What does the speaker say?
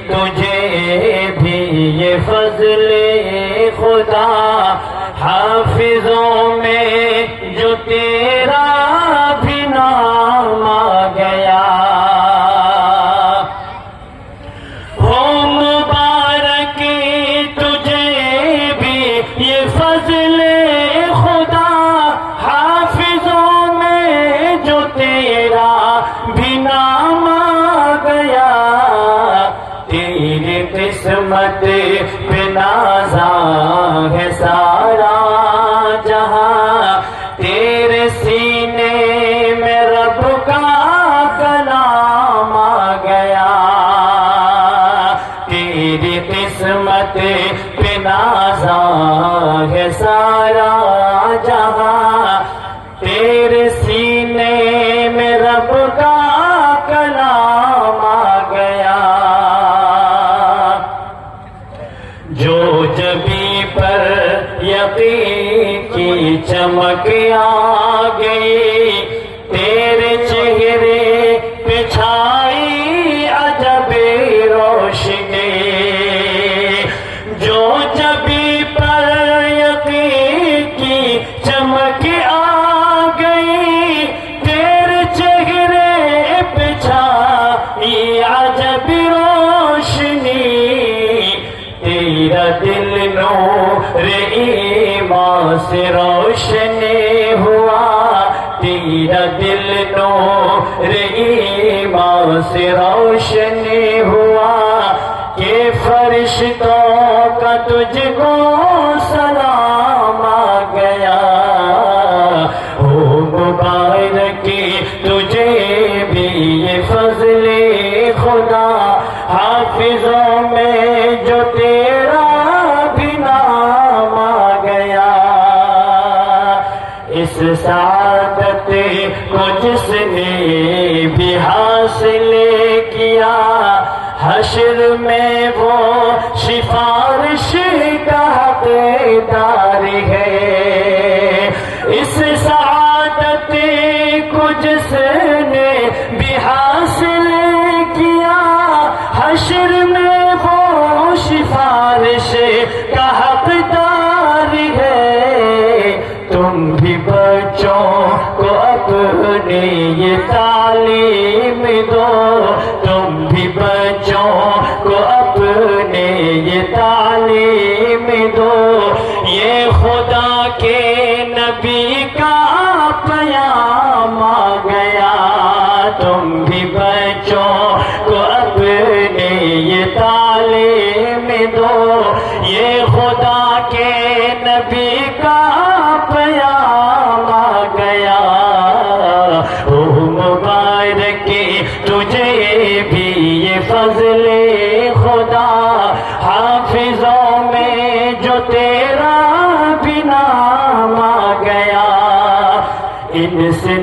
تجھے بھی یہ فضل خدا حافظوں میں جو تیرا بھی نام آ گیا ہو مبارک تجھے بھی یہ فضل خدا حافظوں میں جو تیرا بھی نام آ گیا تیری قسمت پہ نازاں ہے سارا جہاں تیرے سینے میں رب کا کلام آ گیا تیری قسمت پہ نازاں ہے سارا جہاں تیرے سینے میں رب کا کلام آ گیا جو جبی پر یقین کی چمک آ گئی تیرے چہرے پہ چھائی عجب روشنی جو جبی پر یقین کی چمک آ گئی تیرے چہرے پہ چھائی عجب روشنی تیرا دل نور ایمان سے روشن ہوا تیرا دل نور ایمان سے روشن ہوا کہ فرشتوں کا تجھ کو سلام آ گیا ہو مبارک تجھے بھی یہ فضل خدا حافظوں میں جو تیرا بھی نام آ گیا اس سعادت کو جس نے بھی حاصل کیا حشر میں وہ سفارش کا حقدار ہے اس سعادت کو جس نے بھی حاصل کیا حشر میں وہ سفارش کا حقدار ہے تم بھی بچوں کو اپنی یہ تعلیم دو تم بھی بچوں کو اپنے یہ تعلیم دو یہ خدا کے نبی کا پیام آ گیا تم بھی بچوں کو اپنے یہ تعلیم دو یہ خدا کے نبی کا پیام آ گیا او مبارک تجھے بھی یہ فضل خدا حافظوں میں جو تیرا بھی نام آ گیا ان سے